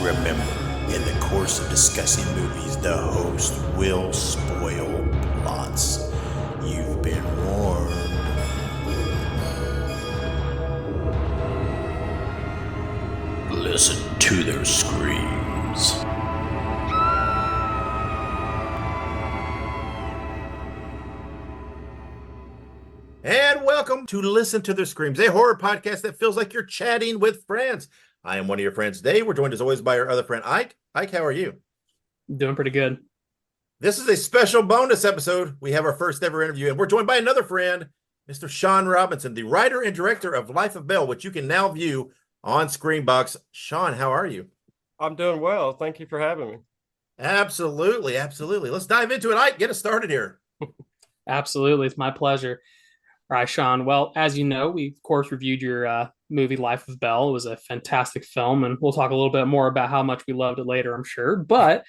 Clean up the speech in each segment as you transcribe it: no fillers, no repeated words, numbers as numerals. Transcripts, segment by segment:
Remember, in the course of discussing movies, the host will spoil plots. You've been warned. Listen to their screams. And welcome to Listen to Their Screams, a horror podcast that feels like you're chatting with friends. I am one of your friends, Dave. We're joined as always by our other friend, Ike. Ike, how are you? Doing pretty good. This is a special bonus episode. We have our first ever interview, and we're joined by another friend, Mr. SHAWN Robinson, the writer and director of Life of Belle, which you can now view on Screenbox. SHAWN, how are you? I'm doing well. Thank you for having me. Absolutely, absolutely. Let's dive into it. Ike, get us started here. Absolutely. It's my pleasure. All right, SHAWN. Well, as you know, we, of course, reviewed your movie, Life of Belle. It was a fantastic film, and we'll talk a little bit more about how much we loved it later, I'm sure. But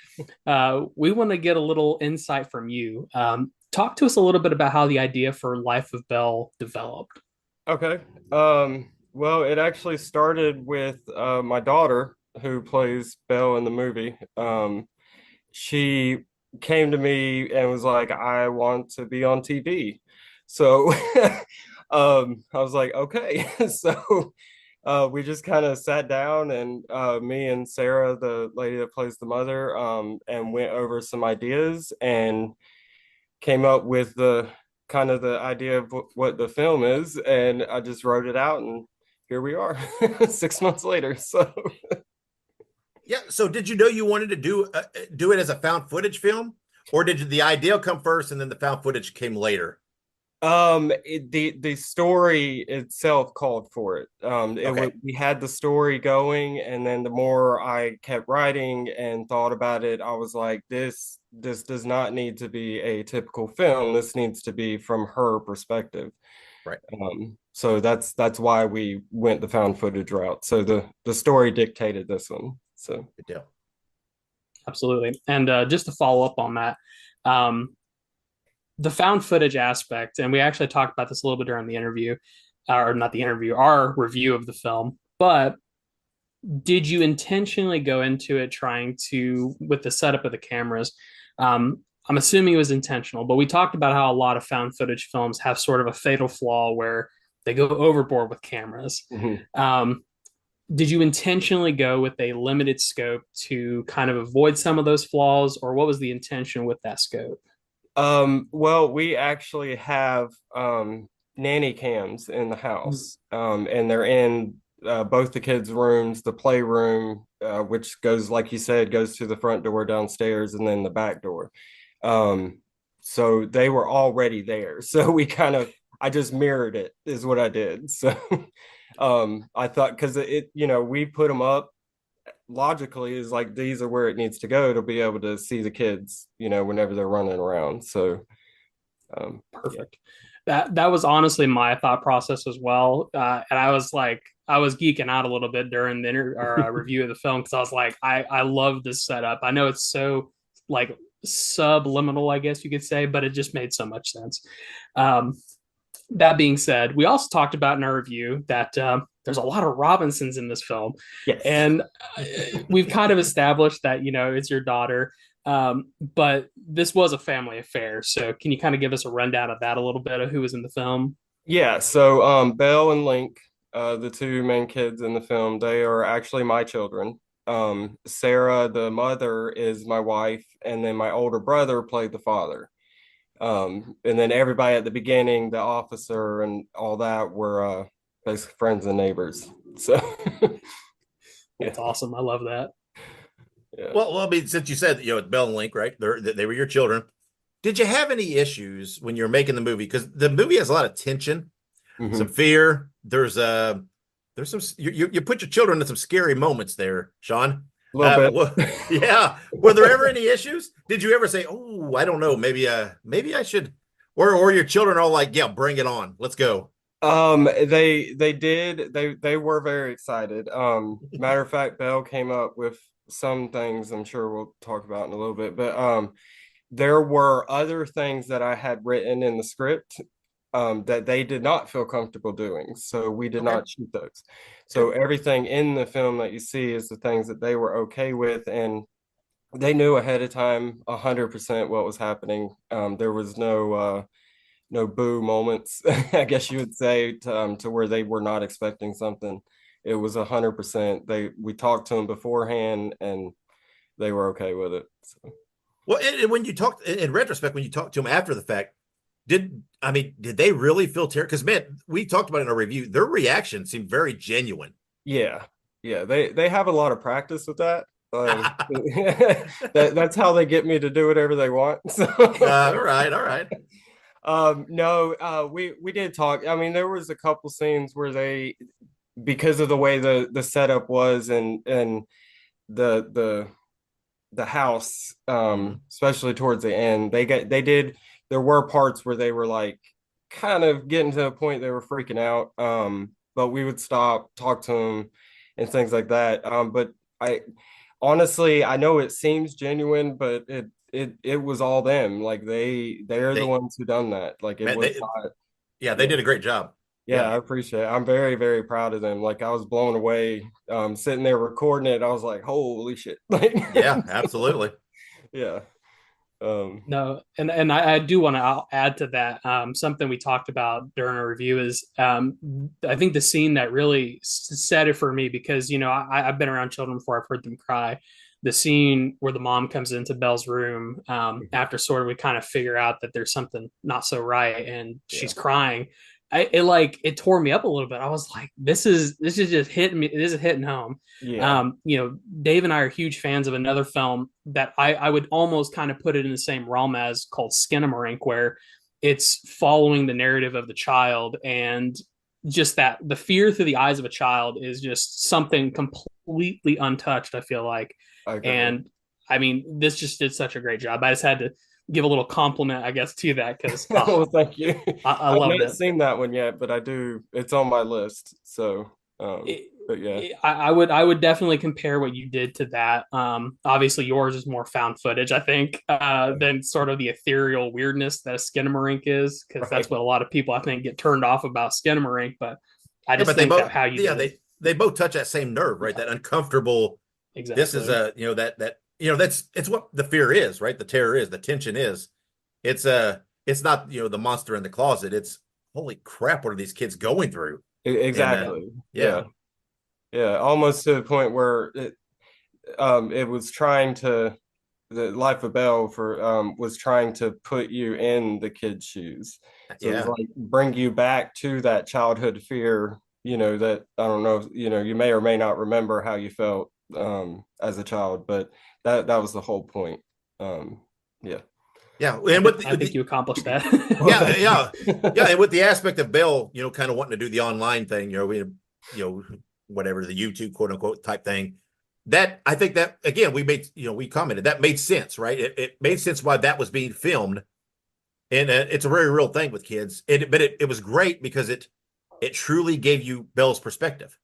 we want to get a little insight from you. Talk to us a little bit about how the idea for Life of Belle developed. Okay. Well, it actually started with my daughter, who plays Belle in the movie. She came to me and was like, I want to be on TV. So I was like, okay. So we just kind of sat down, and me and Sarah, the lady that plays the mother, and went over some ideas and came up with the kind of the idea of what the film is. And I just wrote it out, and here we are 6 months later. So yeah. So did you know you wanted to do it as a found footage film, or did the idea come first and then the found footage came later? The story itself called for it. Okay. We had the story going, and then the more I kept writing and thought about it, I was like, this does not need to be a typical film. This needs to be from her perspective. Right. So that's why we went the found footage route. So the story dictated this one. So Good deal. Absolutely. And just to follow up on that, the found footage aspect, and we actually talked about this a little bit during the interview, or not the interview, our review of the film, but did you intentionally go into it trying to, with the setup of the cameras, I'm assuming it was intentional, but we talked about how a lot of found footage films have sort of a fatal flaw where they go overboard with cameras. Did you intentionally go with a limited scope to kind of avoid some of those flaws, or what was the intention with that scope? Well, we actually have nanny cams in the house, and they're in both the kids' rooms, the playroom, which goes, like you said, goes to the front door downstairs, and then the back door. So they were already there. So I just mirrored it, is what I did. So I thought, because we put them up logically, is like, these are where it needs to go to be able to see the kids, whenever they're running around. So perfect. That was honestly my thought process as well. And I was geeking out a little bit during the review of the film, because I was like, I love this setup. I know it's so like subliminal, I guess you could say, but it just made so much sense. That being said, we also talked about in our review that there's a lot of Robinsons in this film. Yes. And we've kind of established that, it's your daughter. But this was a family affair. So can you kind of give us a rundown of that a little bit, of who was in the film? Yeah. So Belle and Link, the two main kids in the film, they are actually my children. Sarah, the mother, is my wife, and then my older brother played the father. And then everybody at the beginning, the officer and all that, were basically friends and neighbors. So That's awesome. I love that. Yeah. Well, I mean, since you said, it's Belle and Link, right? They were your children. Did you have any issues when you're making the movie? Because the movie has a lot of tension, some fear. There's some you put your children in some scary moments there, SHAWN. A little bit. Yeah. Were there ever any issues? Did you ever say, "Oh, I don't know, maybe I should," or your children are all like, "Yeah, bring it on, let's go"? They did. They were very excited. Matter of fact, Belle came up with some things I'm sure we'll talk about in a little bit, but there were other things that I had written in the script that they did not feel comfortable doing. So we did Okay. not shoot those. So everything in the film that you see is the things that they were okay with, and they knew ahead of time 100% what was happening. There was no boo moments, I guess you would say, to where they were not expecting something. It was 100%. We talked to them beforehand, and they were okay with it. So. Well, and when you talk in retrospect, when you talk to them after the fact, did they really feel terror? Because man, we talked about it in our review. Their reaction seemed very genuine. Yeah, they have a lot of practice with that. That's how they get me to do whatever they want. So. All right. No, we did talk. I mean, there was a couple scenes where they, because of the way the setup was, and the house, especially towards the end, there were parts where they were like kind of getting to a point they were freaking out. But we would stop, talk to them, and things like that. But I honestly, I know it seems genuine, but it was all them. Like they're the ones who done that. Like it was not. Yeah, they did a great job. Yeah, I appreciate it. I'm very, very proud of them. Like I was blown away, sitting there recording it. I was like, holy shit. Like, yeah, absolutely. Yeah. No, and I do want to add to that. Something we talked about during our review is I think the scene that really set it for me, because I've been around children before, I've heard them cry. The scene where the mom comes into Belle's room after sort of we kind of figure out that there's something not so right, and she's crying. It tore me up a little bit. I was like, this is just hitting me. This is hitting home. Yeah. Dave and I are huge fans of another film that I would almost kind of put it in the same realm as, called Skinamarink, where it's following the narrative of the child, and just that the fear through the eyes of a child is just something completely untouched, I feel like. And I mean, this just did such a great job. I just had to give a little compliment, I guess, to that, because well, thank you. I loved it. I haven't seen that one yet, but I do. It's on my list. So, but yeah, I would definitely compare what you did to that. Obviously, yours is more found footage, I think, than sort of the ethereal weirdness that a Skinamarink is, because that's what a lot of people, I think, get turned off about Skinamarink. But I just think that how you did they both touch that same nerve, right? That uncomfortable. Exactly. This is that's what the fear is, right? The terror is, the tension is. It's not the monster in the closet. It's holy crap, what are these kids going through? Exactly. And, yeah, almost to the point where it was trying to, the Life of Belle was trying to put you in the kid's shoes. So it was like bring you back to that childhood fear, that I don't know, you may or may not remember how you felt as a child, but that was the whole point. Yeah, and I think you accomplished that. yeah, and with the aspect of Belle, kind of wanting to do the online thing, whatever, the YouTube quote unquote type thing, that I think that again we commented that made sense, right? It made sense why that was being filmed, and it's a very real thing with kids. But it was great because it truly gave you Belle's perspective.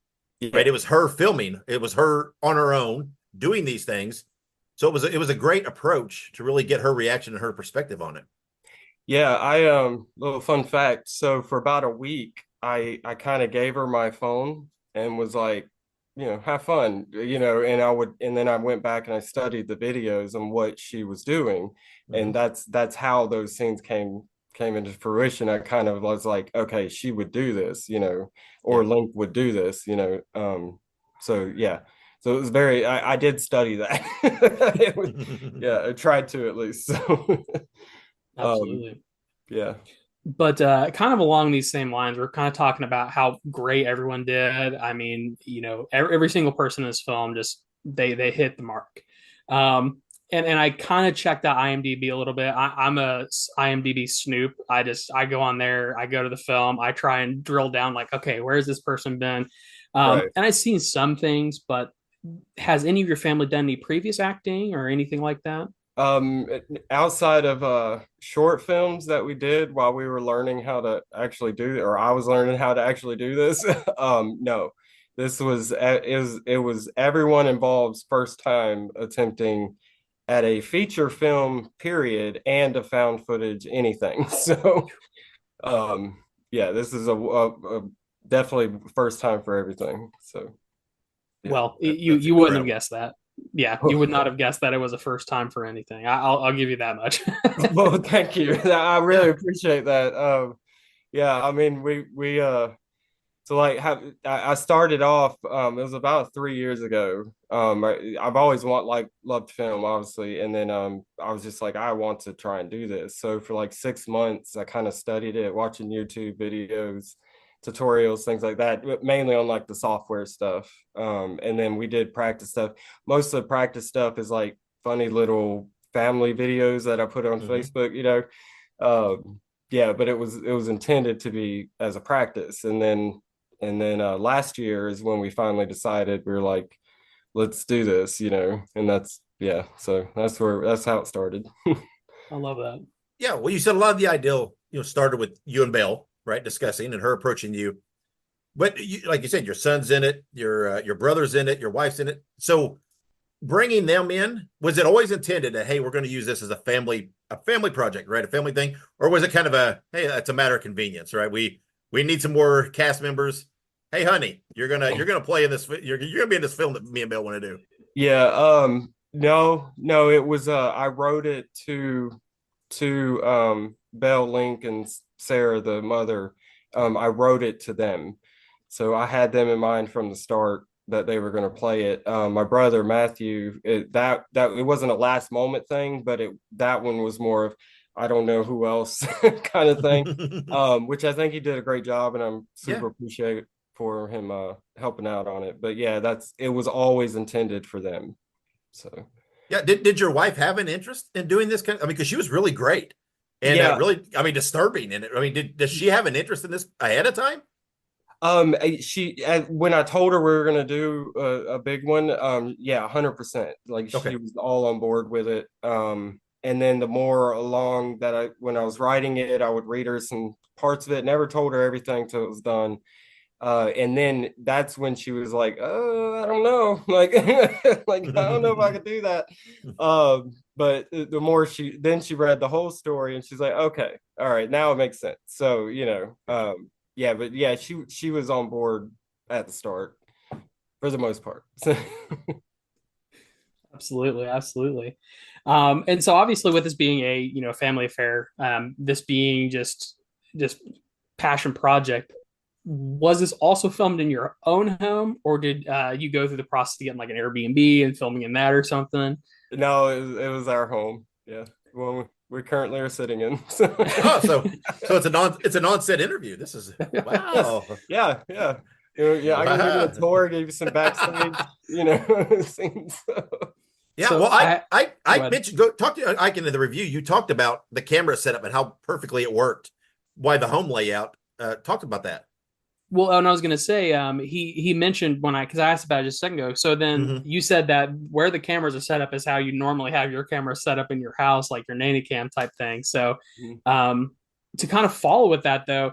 Right, it was her filming. It was her on her own doing these things. So it was a great approach to really get her reaction and her perspective on it. Yeah, little fun fact. So for about a week, I kind of gave her my phone and was like, have fun, and then I went back and I studied the videos and what she was doing, and that's how those scenes came into fruition. I kind of was like, okay, she would do this, or Link would do this, so yeah. So it was I did study that. I tried to at least. So Absolutely. Yeah. But kind of along these same lines, we're kind of talking about how great everyone did. I mean, every single person in this film just they hit the mark. And I kind of checked out IMDb a little bit. I'm a IMDb snoop. I go on there, I go to the film, I try and drill down, like, okay, where's this person been? And I've seen some things, but has any of your family done any previous acting or anything like that? Outside of short films that we did while we were learning how to actually or I was learning how to actually do this, no. This was it was everyone involved's first time attempting at a feature film period and a found footage anything. So yeah, this is a definitely first time for everything. So yeah, Well, That's you wouldn't have incredible. guessed that. Yeah, you would not have guessed that it was a first time for anything. I'll give you that much. well, thank you. I really Yeah. appreciate that. Yeah, I mean, we so like I started off it was about 3 years ago. I've always loved film, obviously, and then I was just like, I want to try and do this. So for like 6 months I kind of studied it, watching YouTube videos, tutorials, things like that, but mainly on like the software stuff. And then we did practice stuff. Most of the practice stuff is like funny little family videos that I put on Hmm. Facebook, yeah, but it was intended to be as a practice. And then last year is when we finally decided, we were like, let's do this, and yeah, so that's how it started. I love that. Yeah. Well, you said a lot of the ideal, started with you and Belle, right? Discussing and her approaching you. But like you said, your son's in it, your brother's in it, your wife's in it. So bringing them in, was it always intended that, hey, we're going to use this as a family project, right? A family thing, or was it kind of a, hey, that's a matter of convenience, right? We need some more cast members. Hey, honey, you're gonna play in this. You're gonna be in this film that me and Bill want to do. Yeah, no, it was I wrote it to Belle, Link, and Sarah, the mother. I wrote it to them. So I had them in mind from the start that they were going to play it. My brother Matthew, that it wasn't a last moment thing, but that one was more of, I don't know who else kind of thing. Which I think he did a great job, and I'm Yeah, super appreciative for him helping out on it. But yeah, it was always intended for them. So yeah. Did your wife have an interest in doing this kind of? I mean, because she was really great and yeah, really, I mean, disturbing in it. I mean, does she have an interest in this ahead of time? when I told her we were gonna do a big one, yeah, 100%. Like she Okay. was all on board with it. And then the more along that when I was writing it, I would read her some parts of it. Never told her everything till it was done. And then that's when she was like, "Oh, I don't know, like, like I don't know if I could do that." But the more she read the whole story, and she's like, "Okay, all right, now it makes sense." So yeah, but yeah, she was on board at the start for the most part. Absolutely, absolutely. And so obviously with this being a family affair, this being just passion project, was this also filmed in your own home, or did you go through the process of getting like an Airbnb and filming in that or something? No, it was our home. Yeah, well, we currently are sitting in. Oh, so it's an on-set interview. This is Yes, wow. yeah, yeah. Yeah, I can give you a Wow. tour, give you some backstage, scenes. Yeah, well, So go I ahead. mentioned go talk to Ike in the review. You talked about the camera setup and how perfectly it worked. Why the home layout? Talked about that. Well, and I was going to say, he mentioned when because I asked about it just a second ago. So then Hmm. you said that where the cameras are set up is how you normally have your camera set up in your house, like your nanny cam type thing. So, um, to kind of follow with that though,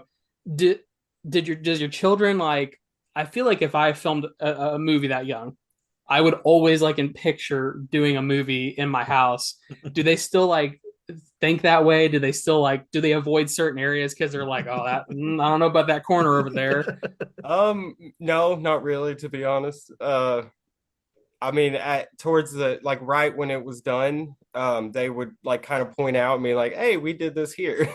did does your children like? I feel like if I filmed a movie that young, I would always like in picture doing a movie in my house. Do they still like think that way? Do they still like do they avoid certain areas because they're like, oh, that I don't know about that corner over there. No, not really, to be honest. I mean, towards the like right when it was done, they would like kind of point out and be like, "Hey, we did this here."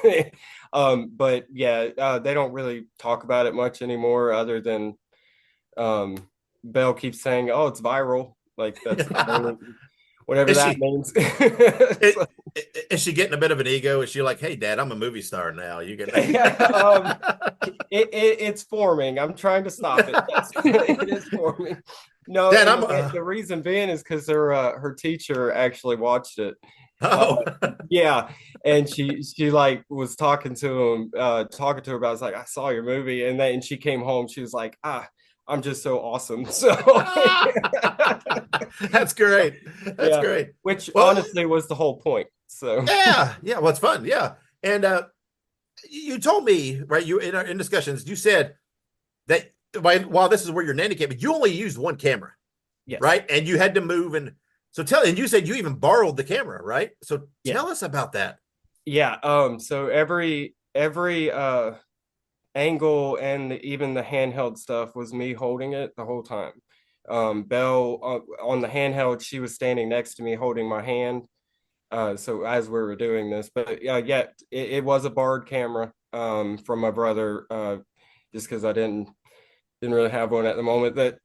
But yeah, they don't really talk about it much anymore, other than um, Belle keeps saying, "Oh, it's viral." Like that's the only whatever is that she means. is, So, is she getting a bit of an ego? Is she like, hey, Dad, I'm a movie star now? You can. yeah, it's forming. I'm trying to stop it. Yes, it is forming. No, Dad, and I'm. the reason being is because her teacher actually watched it. Uh, Oh. yeah, and she like was talking to her about. It's like, I saw your movie, and then she came home. She was like, I'm just so awesome. So That's great. That's yeah, great. which Well, honestly was the whole point. So yeah, yeah. Well, it's fun. Yeah, and you told me, right? You in discussions, you said that while this is where your nanny came, but you only used one camera, yes, right? And you had to move, and so and you said you even borrowed the camera, right? So yeah, tell us about that. yeah. So every angle and even the handheld stuff was me holding it the whole time. Belle on the handheld, she was standing next to me holding my hand. So as we were doing this, but it was a borrowed camera from my brother, just because I didn't really have one at the moment. That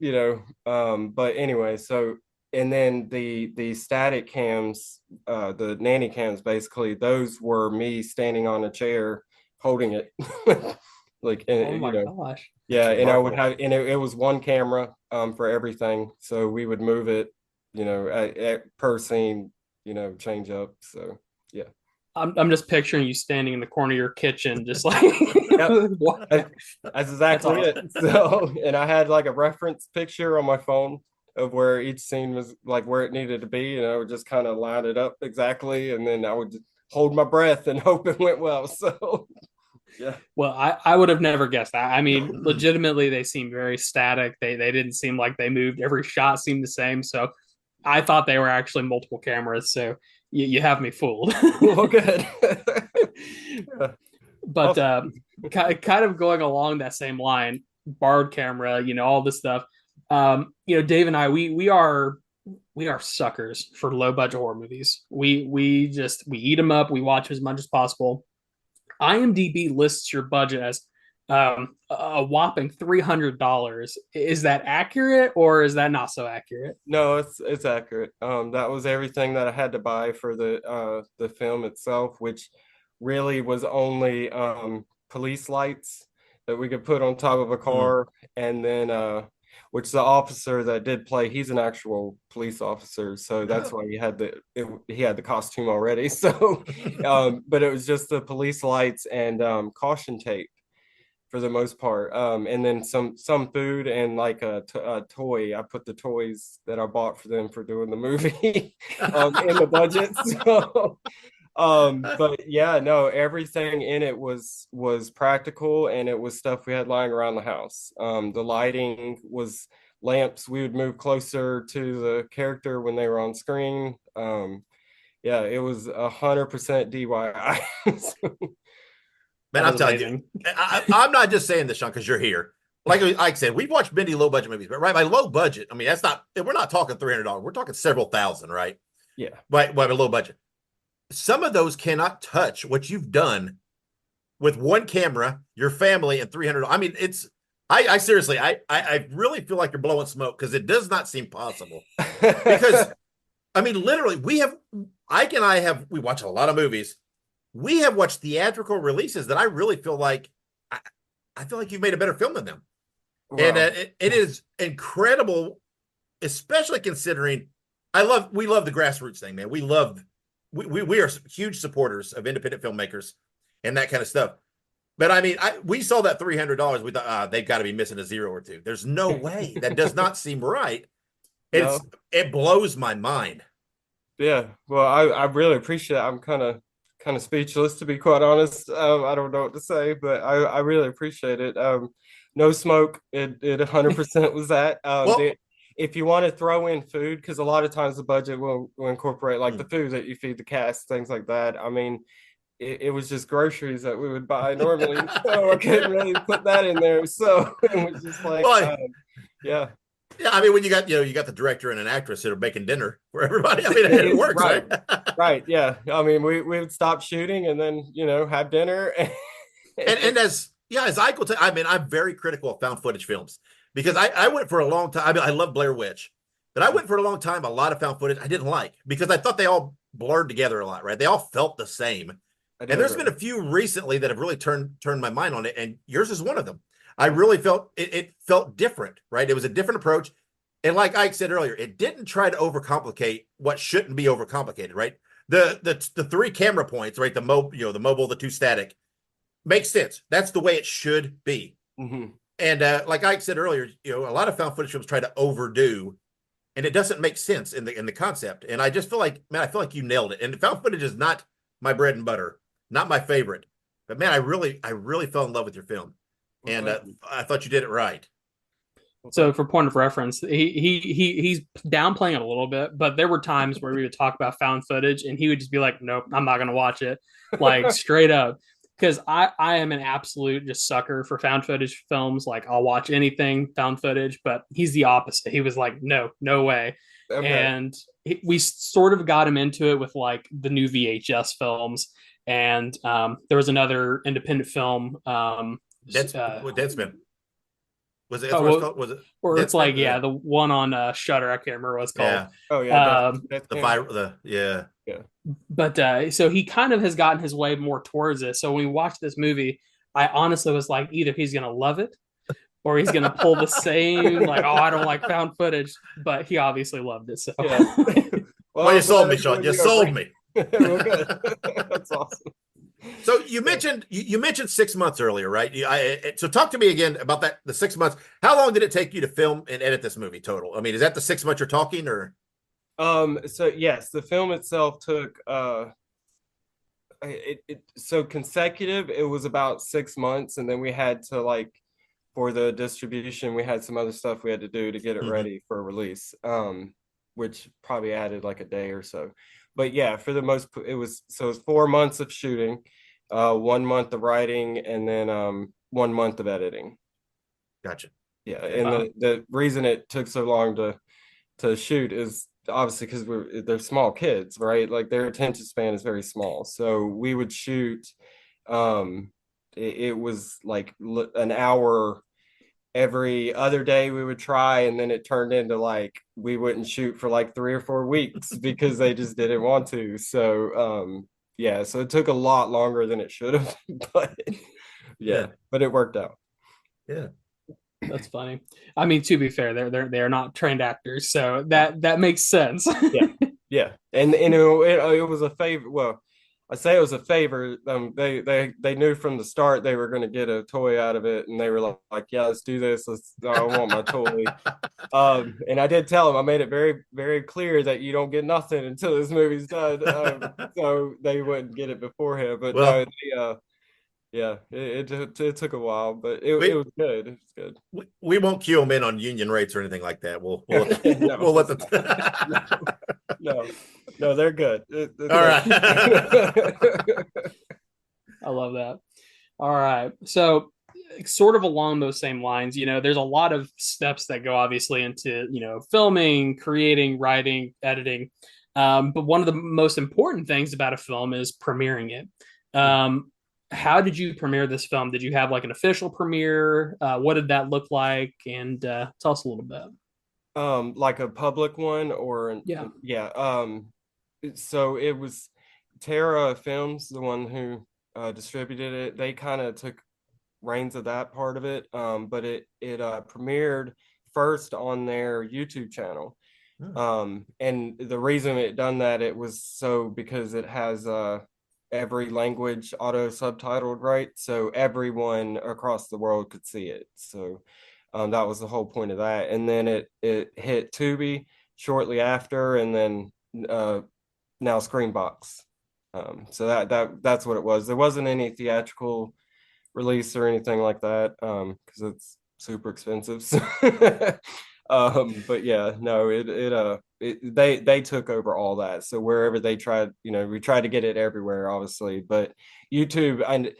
but anyway, so and then the static cams, the nanny cams, basically those were me standing on a chair holding it, like Oh my gosh. yeah, and I would have, and it was one camera for everything, so we would move it, at per scene, change up. So yeah, I'm just picturing you standing in the corner of your kitchen, just like that's exactly it. So, and I had like a reference picture on my phone of where each scene was, like where it needed to be, and I would just kind of line it up exactly, and then I would hold my breath and hope it went well. So yeah. Well, I would have never guessed that. I mean, legitimately, they seem very static. They didn't seem like they moved. Every shot seemed the same. So I thought they were actually multiple cameras. So you have me fooled. Well, good. But kind of going along that same line, borrowed camera, all this stuff. Dave and I, we are suckers for low budget horror movies. We eat them up. We watch as much as possible. IMDb lists your budget as a whopping $300. Is that accurate, or is that not so accurate? No, it's accurate. That was everything that I had to buy for the film itself, which really was only police lights that we could put on top of a car, and then which the officer that did play, he's an actual police officer, so that's why he had the costume already. So, but it was just the police lights and caution tape for the most part, and then some food and like a toy. I put the toys that I bought for them for doing the movie in the budget. So, but yeah, no, everything in it was practical, and it was stuff we had lying around the house. The lighting was lamps we would move closer to the character when they were on screen. Yeah, it was 100% DIY. Man, I'm telling you, I'm not just saying this, Sean, because you're here. Like Ike said, we've watched many low budget movies, but right, by low budget, I mean, we're not talking $300. We're talking several thousand, right? Yeah. By a low budget. Some of those cannot touch what you've done with one camera, your family, and $300. I mean, I seriously, I really feel like you're blowing smoke, because it does not seem possible. Because, I mean, literally, Ike and I we watch a lot of movies. We have watched theatrical releases that I really feel like, I feel like you've made a better film than them. Wow. And it is incredible, especially considering we love the grassroots thing, man. We are huge supporters of independent filmmakers and that kind of stuff. But I mean, we saw that $300. We thought, they've got to be missing a zero or two. There's no way. That does not seem right. No. It blows my mind. Yeah. Well, I really appreciate it. I'm kind of speechless, to be quite honest. I don't know what to say, but I really appreciate it. No smoke. It 100% was that. If you want to throw in food, because a lot of times the budget will incorporate like the food that you feed the cast, things like that. I mean, it was just groceries that we would buy normally, so I couldn't really put that in there. So it was just like, yeah. Yeah, I mean, when you got the director and an actress that are making dinner for everybody, I mean, it works, right? Right, yeah. I mean, we would stop shooting and then have dinner. and as Ike will tell, I mean, I'm very critical of found footage films, because I went for a long time. I mean, I love Blair Witch, but I went for a long time. A lot of found footage I didn't like, because I thought they all blurred together a lot, right? They all felt the same. And there's been a few recently that have really turned my mind on it, and yours is one of them. I really felt it felt different, right? It was a different approach. And like Ike said earlier, it didn't try to overcomplicate what shouldn't be overcomplicated, right? The three camera points, right? The mobile, the two static, makes sense. That's the way it should be. Mm-hmm. And like Ike said earlier, a lot of found footage films try to overdo, and it doesn't make sense in the concept. And I just feel like, man, I feel like you nailed it. And found footage is not my bread and butter, not my favorite, but man, I really fell in love with your film. And I thought you did it right. So for point of reference, he's downplaying it a little bit, but there were times where we would talk about found footage and he would just be like, nope, I'm not going to watch it. Like straight up. because I am an absolute just sucker for found footage films. Like I'll watch anything found footage, but he's the opposite. He was like, no way. Okay. And we sort of got him into it with like the new VHS films. And there was another independent film. Deadspin. Was it? That's Oh, what it's well, called? Was it? or it's like, Deadspin? the one on Shutter. I can't remember what it's called. Yeah. Oh yeah, Um, The viral. Yeah. but so he kind of has gotten his way more towards it. So when we watched this movie, I honestly was like, either he's gonna love it or he's gonna pull the same like, oh, I don't like found footage. But he obviously loved it. So Yeah. Well, you sold me, Sean. You sold me. Well, good. That's awesome. So you mentioned 6 months earlier, right? So talk to me again about that. The 6 months. How long did it take you to film and edit this movie total? I mean, is that the 6 months you're talking, or? So yes, the film itself took so consecutive, it was about 6 months, and then we had to, like, for the distribution, we had some other stuff we had to do to get it ready for release, which probably added like a day or so. But yeah, for the most, it was 4 months of shooting, 1 month of writing, and then 1 month of editing. Gotcha. Yeah, and the reason it took so long to shoot is obviously because they're small kids, right? Like their attention span is very small. So we would shoot, it was like an hour every other day we would try, and then it turned into like we wouldn't shoot for like 3 or 4 weeks because they just didn't want to. So yeah, so it took a lot longer than it should have, but yeah, but it worked out. Yeah. That's funny. I mean, to be fair, they're not trained actors, so that makes sense. Yeah, and it was a favor. Well, I say it was a favor. They knew from the start they were going to get a toy out of it, and they were like, yeah, let's do this. I want my toy. And I did tell them, I made it very, very clear that you don't get nothing until this movie's done. So they wouldn't get it beforehand. But well, no, yeah, it took a while, but it was good. It was good. We won't cue them in on union rates or anything like that. We'll No, we'll let them. no, they're good. All right. I love that. All right. So sort of along those same lines, there's a lot of steps that go obviously into, filming, creating, writing, editing. But one of the most important things about a film is premiering it. How did you premiere this film? Did you have like an official premiere? What did that look like? And tell us a little bit. Like a public one, or yeah. So it was Terra Films, the one who distributed it. They kind of took reins of that part of it. But it premiered first on their YouTube channel. And the reason it done that, it was because it has every language auto subtitled, right? So everyone across the world could see it. So that was the whole point of that. And then it hit Tubi shortly after, and then now Screenbox. So that's what it was. There wasn't any theatrical release or anything like that, because it's super expensive. But yeah, no, they took over all that. So wherever they tried, we tried to get it everywhere, obviously. But YouTube and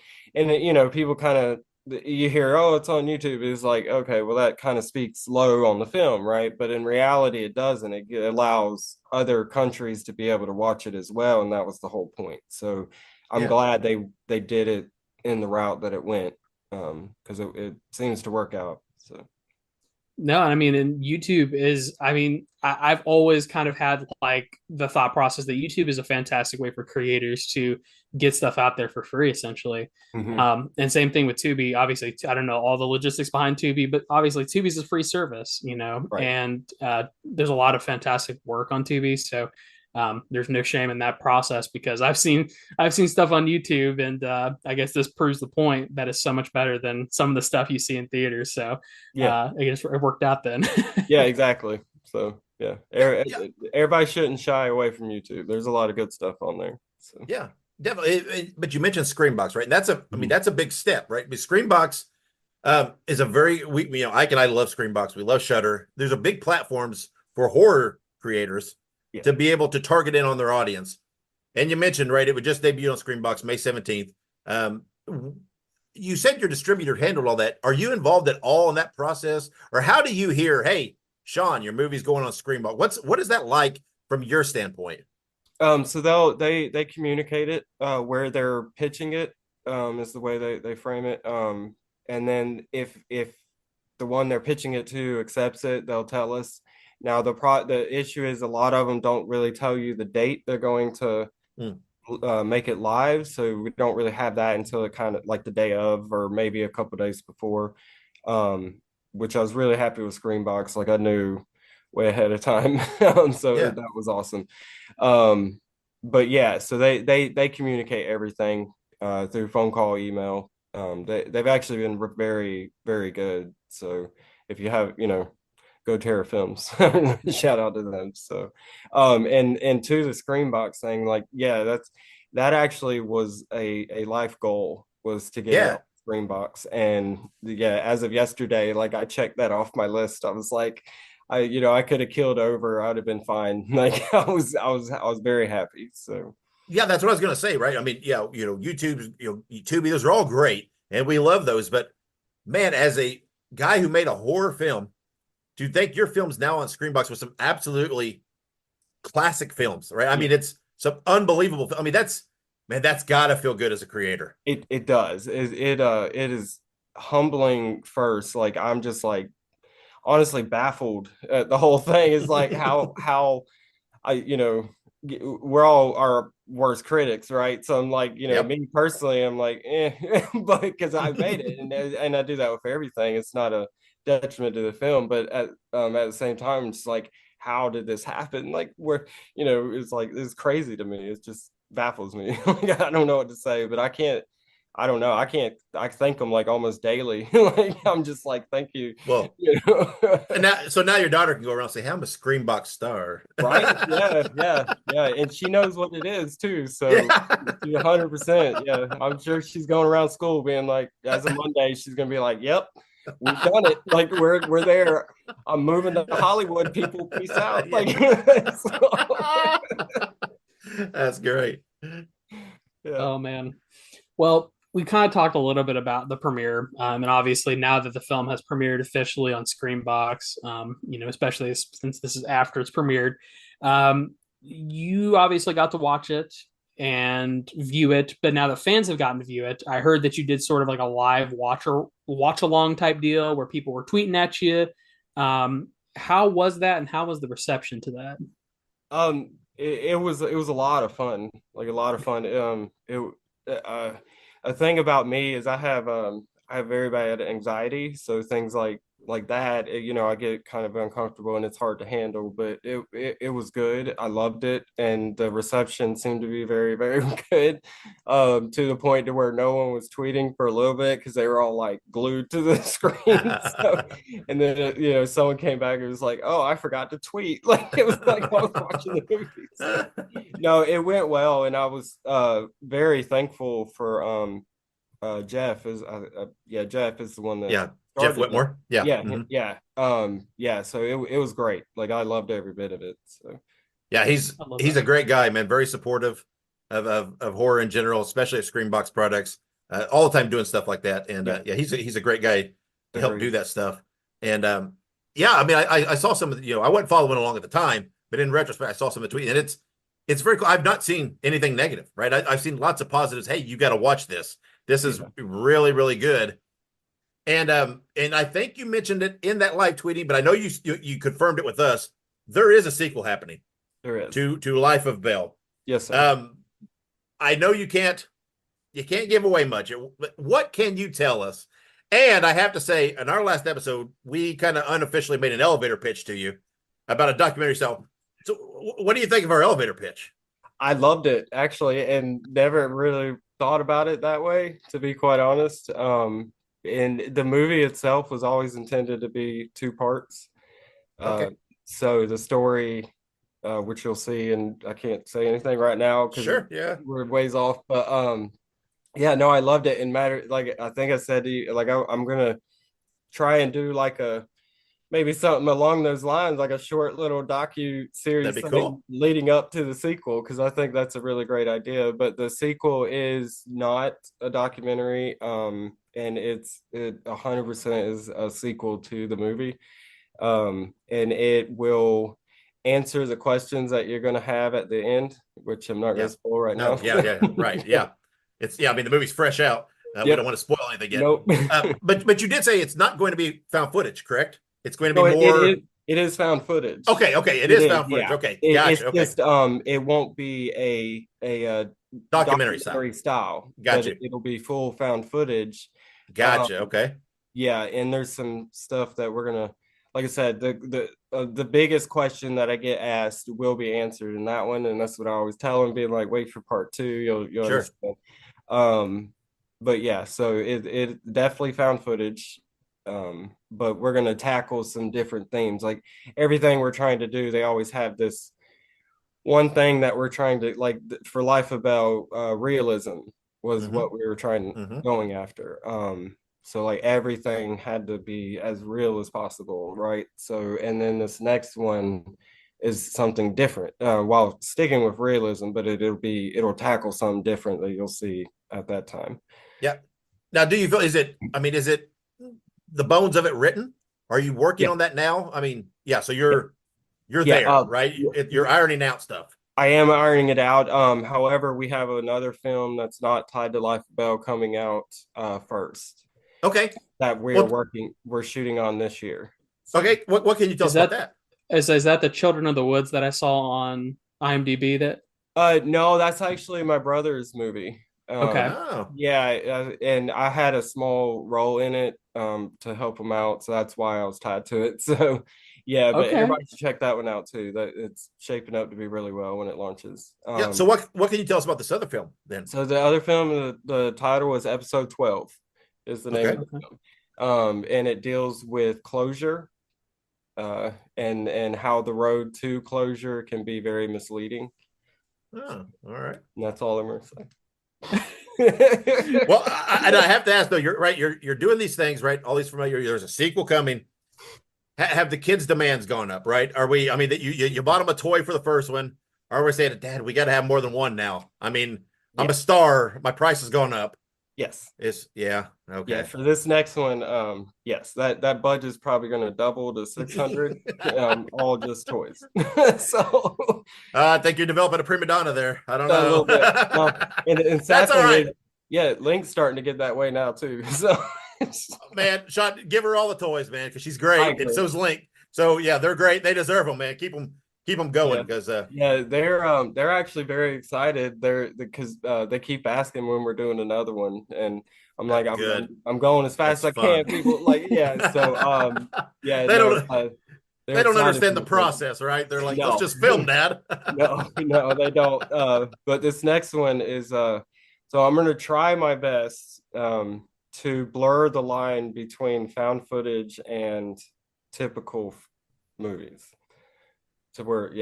people kind of, you hear, oh, it's on YouTube. It's like, okay, well, that kind of speaks low on the film, right? But in reality, it doesn't. It allows other countries to be able to watch it as well, and that was the whole point. So I'm glad they did it in the route that it went, because it seems to work out. So. No, I mean, and YouTube is, I've always kind of had like the thought process that YouTube is a fantastic way for creators to get stuff out there for free, essentially. And same thing with Tubi. Obviously, I don't know all the logistics behind Tubi, but obviously Tubi is a free service, right. And there's a lot of fantastic work on Tubi. So there's no shame in that process, because I've seen stuff on YouTube, and I guess this proves the point that it's so much better than some of the stuff you see in theaters. So I guess it worked out then. Yeah, exactly. So yeah, everybody shouldn't shy away from YouTube. There's a lot of good stuff on there. So. Yeah, definitely. But you mentioned Screenbox, right? And that's that's a big step, right? But Screenbox is a very Ike and I love Screenbox. We love Shutter. There's a big platforms for horror creators to be able to target in on their audience. And you mentioned, right, it would just debut on Screenbox May 17th. you said your distributor handled all that. Are you involved at all in that process, or how do you hear, hey, Shawn, your movie's going on Screenbox? What is that like from your standpoint? So they communicate it where they're pitching it, is the way they frame it. And then if the one they're pitching it to accepts it, they'll tell us. Now the issue is a lot of them don't really tell you the date they're going to make it live, so we don't really have that until it kind of like the day of or maybe a couple days before. Which I was really happy with Screenbox. Like I knew way ahead of time, so Yeah. that was awesome. But yeah, so they communicate everything through phone call, email. They've actually been very, very good. So if you have, Go Terra Films, shout out to them. So, and to the Screenbox thing, like, yeah, that actually was a life goal, was to get it Yeah. on Screenbox. And yeah, as of yesterday, like I checked that off my list. I was like, I could have killed over. I'd have been fine. Like I was very happy. So Yeah, that's what I was going to say, right? I mean, yeah, YouTube, those are all great, and we love those. But man, as a guy who made a horror film, to think your film's now on Screenbox with some absolutely classic films, right? I mean, it's some unbelievable. I mean, that's got to feel good as a creator. it does. It is humbling first. Like I'm just like honestly baffled at the whole thing. Is like how I, we're all our worst critics, right? So I'm like, Yep. me personally, I'm like, but because I made it, and I do that with everything. It's not a detriment to the film, but at the same time, it's like, how did this happen? Like, it's like it's crazy to me. It just baffles me. Like, I don't know what to say, but I can't. I don't know. I can't. I thank them like almost daily. Like I'm just like, thank you. Well, and now your daughter can go around and say, "Hey, I'm a Screenbox star." Right? Yeah. And she knows what it is too. So Yeah. 100%. Yeah. I'm sure she's going around school being like, as of Monday, she's gonna be like, yep, we've done it. Like we're there. I'm moving to Hollywood, people. Peace out. Like That's great. yeah. Oh man. Well, we kind of talked a little bit about the premiere, and obviously now that the film has premiered officially on Screenbox, especially since this is after it's premiered, you obviously got to watch it and view it. But now that fans have gotten to view it, I heard that you did sort of like a live watch along type deal where people were tweeting at you. How was that, and how was the reception to that? It was a lot of fun, like a lot of fun. Uh, a thing about me is I have very bad anxiety, so things like that, I get kind of uncomfortable and it's hard to handle. But it was good. I loved it, and the reception seemed to be very, very good, to the point to where no one was tweeting for a little bit because they were all like glued to the screen. So, and then someone came back and was like, "Oh, I forgot to tweet." Like it was like I was watching the movie. So, no, it went well, and I was very thankful for Jeff is Jeff is the one that Yeah, Jeff started Whitmore. Yeah. yeah, Mhm. yeah. So it was great. Like I loved every bit of it. So Yeah, he's I love he's that. a great guy, man. Very supportive of horror in general, especially of Screenbox products. All the time doing stuff like that. And yeah, yeah, he's a great guy to help do agreed. that stuff. And yeah, I mean, I saw some of the, I wasn't following along at the time, but in retrospect, I saw some of the tweets, and it's very cool. I've not seen anything negative, right? I've seen lots of positives. Hey, you got to watch this. This is Yeah, really, really good. And I think you mentioned it in that live tweeting, but I know you confirmed it with us. There is a sequel happening there is. to Life of Belle. Yes, sir. I know you can't give away much. What can you tell us? And I have to say, in our last episode, we kind of unofficially made an elevator pitch to you about a documentary. So what do you think of our elevator pitch? I loved it actually, and never really thought about it that way, to be quite honest. And the movie itself was always intended to be two parts. Uh, Okay, so the story, which you'll see, and I can't say anything right now because sure, yeah, we're ways off. But yeah, no, I loved it. And matter like I think I said to you, like I'm gonna try and do like maybe something along those lines, like a short little docu-series That'd be thing cool. leading up to the sequel, because I think that's a really great idea. But the sequel is not a documentary, and it 100% is a sequel to the movie, and it will answer the questions that you're going to have at the end, which I'm not going Yeah. to spoil right No, now. yeah, right. Yeah. I mean, the movie's fresh out. We Yep. don't want to spoil anything yet. Nope. But you did say it's not going to be found footage, correct? It's going to be No, more. it is found footage. Okay, it is found footage. Yeah. Okay, It's gotcha. Okay, just it won't be a documentary style. style, Gotcha. but it'll be full found footage. Gotcha. Okay. Yeah, and there's some stuff that we're gonna, like I said, the biggest question that I get asked will be answered in that one, and that's what I always tell them, being like, wait for part two, you'll Sure. understand. But yeah, so it definitely found footage. But we're gonna tackle some different themes, like everything we're trying to do. They always have this one thing that we're trying to, like, for Life of Belle, realism was what we were going after. So like everything had to be as real as possible, right? So, and then this next one is something different, while sticking with realism, but it'll tackle something different that you'll see at that time. Yeah. Now, do you feel, is it the bones of it written? Are you working on that now? I mean, yeah, so you're there, right? You're ironing out stuff. I am ironing it out. However, we have another film that's not tied to Life of Belle coming out first. Okay. That we're shooting on this year. Okay. What can you tell us about that? Is that the Children of the Woods that I saw on IMDb? That no, that's actually my brother's movie. Okay. Yeah, and I had a small role in it to help him out, so that's why I was tied to it. So yeah, but everybody should check that one out too. That it's shaping up to be really well when it launches. Yeah. So what can you tell us about this other film then? So the other film, the title was Episode 12, is the name of the film. And it deals with closure, and how the road to closure can be very misleading. Oh, all right. And that's all I'm gonna say. Well, I have to ask though. You're right. You're doing these things, right? All these familiar. There's a sequel coming. Have the kids' demands gone up, right? Are we? I mean, that you bought them a toy for the first one. Are we saying, Dad, we got to have more than one now? I mean, I'm a star. My price has gone up. Yes. Okay. Yeah, for this next one, yes, that budget's probably going to double to 600, all just toys. So I think you're developing a prima donna there. I don't know. A little bit. And that's all right. Yeah, Link's starting to get that way now too. So man, Sean, give her all the toys, man, because she's great, and so's Link. So yeah, they're great. They deserve them, man. Keep them going, because they're actually very excited. Because they keep asking when we're doing another one, and I'm like, I'm going as fast as I can. People like, yeah. So yeah, they don't understand the process, right? They're like, let's just film, Dad. no, they don't. But this next one is so I'm going to try my best to blur the line between found footage and typical movies. So we're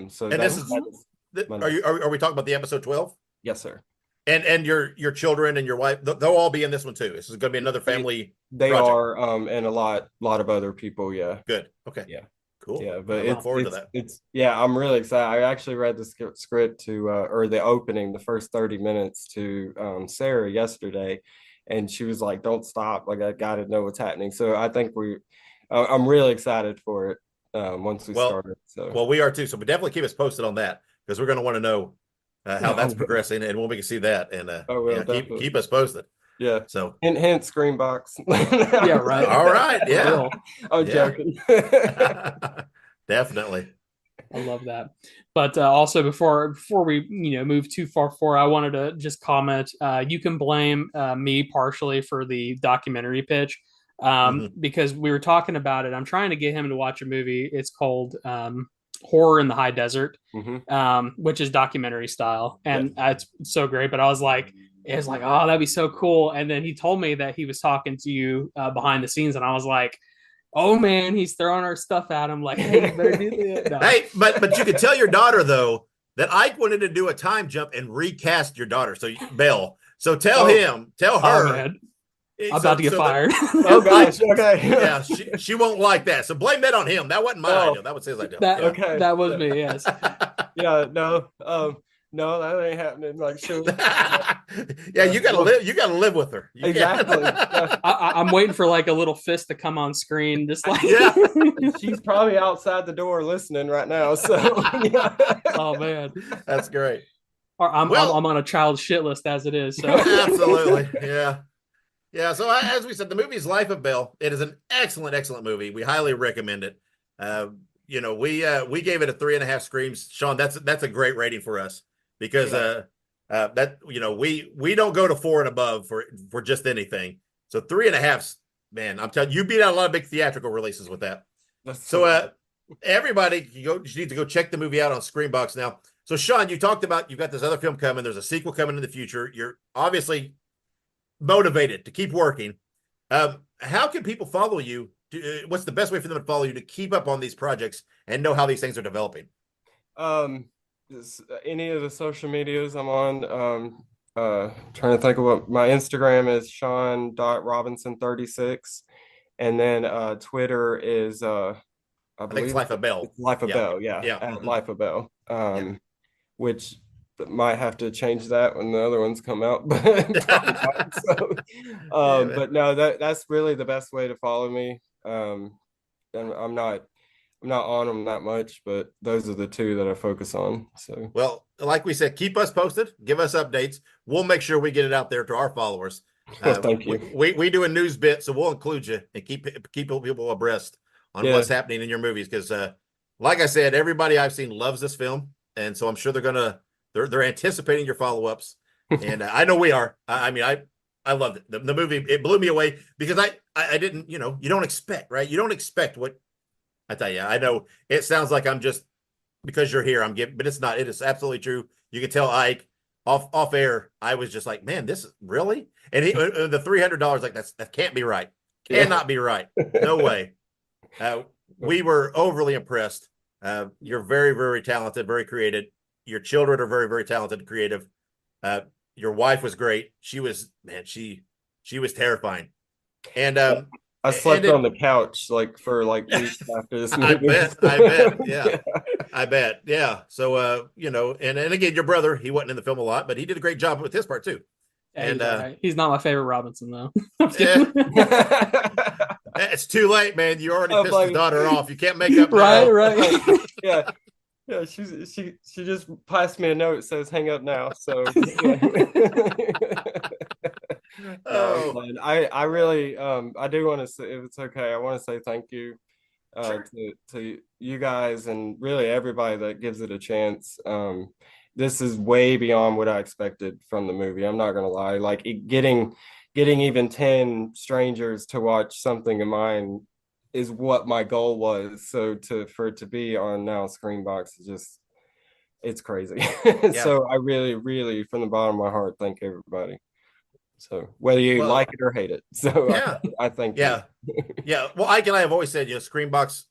so and are we talking about the episode 12? Yes, sir. And your children and your wife, they'll all be in this one too. This is going to be another family. They project. are, and a lot of other people. Yeah. Good. Okay. Yeah. Cool. Yeah, but I look forward to that. I'm really excited. I actually read the script to or the opening, the first 30 minutes to Sarah yesterday, and she was like, "Don't stop! Like, I got to know what's happening." So I think I'm really excited for it once we start it. So well, we are too. So definitely keep us posted on that, because we're going to want to know how that's progressing, and when we can see that, and keep us posted. Yeah. So hint Screenbox. Yeah. Right. All right. Yeah. I'm joking. Definitely. I love that. But also before we move too far forward, I wanted to just comment. You can blame me partially for the documentary pitch, because we were talking about it. I'm trying to get him to watch a movie. It's called Horror in the High Desert, which is documentary style, and it's so great. But I was like, oh, that'd be so cool. And then he told me that he was talking to you behind the scenes, and I was like, oh man, he's throwing our stuff at him. Like, hey, you better do that. No. Hey, but you could tell your daughter though that Ike wanted to do a time jump and recast your daughter, so Belle. So tell her. I'm about to get fired. Oh gosh, okay. Yeah, she won't like that. So blame that on him. That wasn't my idea. That was his idea. That was me, yes. Yeah, no, no, that ain't happening. Like, sure. Yeah, you gotta live with her. Exactly. I'm waiting for like a little fist to come on screen, just like She's probably outside the door listening right now. So yeah. Oh man, that's great. I'm on a child shit list as it is. So absolutely, yeah. So as we said, the movie is Life of Belle. It is an excellent movie. We highly recommend it. We gave it a 3.5 screams. Shawn, that's a great rating for us because that we don't go to 4 and above for just anything. So 3.5, man, I'm telling you, beat out a lot of big theatrical releases with that. So everybody, you need to go check the movie out on Screenbox now. So Shawn, you talked about you've got this other film coming. There's a sequel coming in the future. You're obviously motivated to keep working. How can people follow you? What's the best way for them to follow you to keep up on these projects and know how these things are developing? Any of the social medias I'm on. Trying to think of what my Instagram is, Shawn.Robinson36, and then Twitter is I think it's Life of Belle. Life of Belle, at Life of Belle. Which might have to change that when the other ones come out, but but no, that's really the best way to follow me. And I'm not on them that much, but those are the two that I focus on. So, well, like we said, keep us posted, give us updates. We'll make sure we get it out there to our followers. Thank you. We do a news bit, so we'll include you and keep people abreast on what's happening in your movies. Because, like I said, everybody I've seen loves this film, and so I'm sure they're anticipating your follow-ups, and I know we are. I mean, I loved it. The movie, it blew me away because I didn't, you don't expect, right? You don't expect what I tell you. I know it sounds like I'm just because you're here, I'm giving, but it's not. It is absolutely true. You can tell Ike off air. I was just like, man, this is really, and the $300, like that can't be right. Cannot be right. No way. We were overly impressed. You're very, very talented, very creative. Your children are very, very talented and creative. Your wife was great. She was, man, she was terrifying. And I slept on the couch for weeks after this movie. I bet. Yeah. I bet. Yeah. So and again, your brother, he wasn't in the film a lot, but he did a great job with his part too. Yeah, and he's not my favorite Robinson though. It's too late, man. You already pissed his daughter off. You can't make up. Right. Yeah. Yeah, she just passed me a note that says hang up now. So I really I do want to say, if it's okay, I want to say thank you to you guys and really everybody that gives it a chance. This is way beyond what I expected from the movie. I'm not gonna lie. Like getting even 10 strangers to watch something of mine is what my goal was. So for it to be on now Screenbox is just, it's crazy. So I really, really, from the bottom of my heart, thank everybody. So whether you like it or hate it. So I thank you. Well, Ike and I have always said, Screenbox,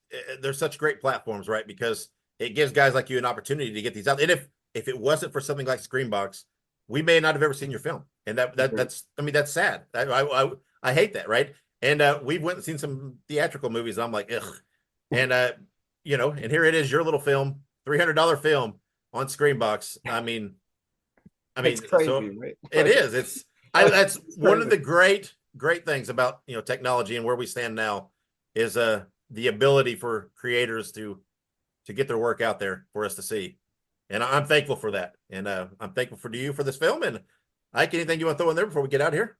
they're such great platforms, right? Because it gives guys like you an opportunity to get these out. And if it wasn't for something like Screenbox, we may not have ever seen your film. And that's sad. I hate that, right? And we went and seen some theatrical movies. And I'm like, ugh. And and here it is, your little film, $300 film on Screenbox. I mean, it's crazy, so right? It is. That's one of the great things about technology and where we stand now is the ability for creators to get their work out there for us to see. And I'm thankful for that. And I'm thankful for you for this film. And Ike, anything you want to throw in there before we get out of here?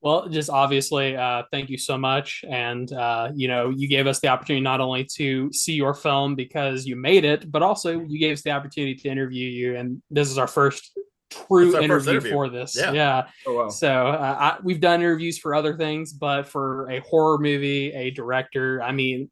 Well, just obviously, thank you so much. And, you gave us the opportunity not only to see your film because you made it, but also you gave us the opportunity to interview you. And this is our first true interview for this. Yeah. Oh, wow. So we've done interviews for other things, but for a horror movie, a director, I mean,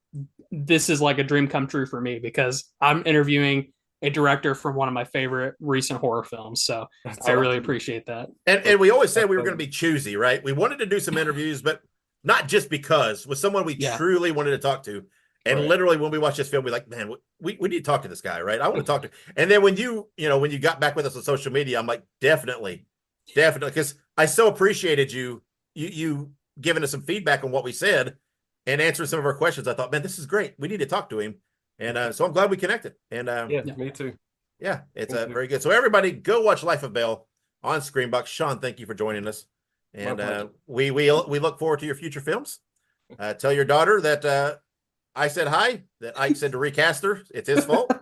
this is like a dream come true for me because I'm interviewing a director from one of my favorite recent horror films. So I really appreciate that. And we always said we were going to be choosy, right? We wanted to do some interviews, but not just because, with someone we truly wanted to talk to. And literally when we watched this film, we're like, man, we need to talk to this guy, right? I want to talk to. And then when you got back with us on social media, I'm like, definitely. Because I so appreciated you giving us some feedback on what we said and answering some of our questions. I thought, man, this is great. We need to talk to him. And so I'm glad we connected. And yeah, me too. Yeah, it's very good. So everybody go watch Life of Belle on Screenbox. Sean, thank you for joining us. And we look forward to your future films. Tell your daughter that I said hi, that Ike said to recast her. It's his fault.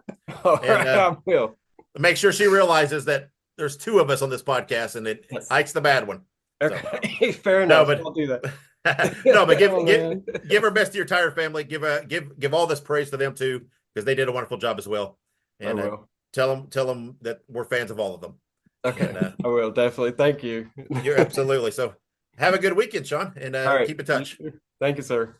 And I will. make sure she realizes that there's two of us on this podcast and Ike's the bad one. Okay, so. Fair enough. No, but I'll do that. no, but give our best to your entire family. Give all this praise to them too, because they did a wonderful job as well. And I will. tell them that we're fans of all of them. Okay, and, I will definitely. Thank you. You're absolutely. So have a good weekend, Sean, and All right. keep in touch. Thank you, sir.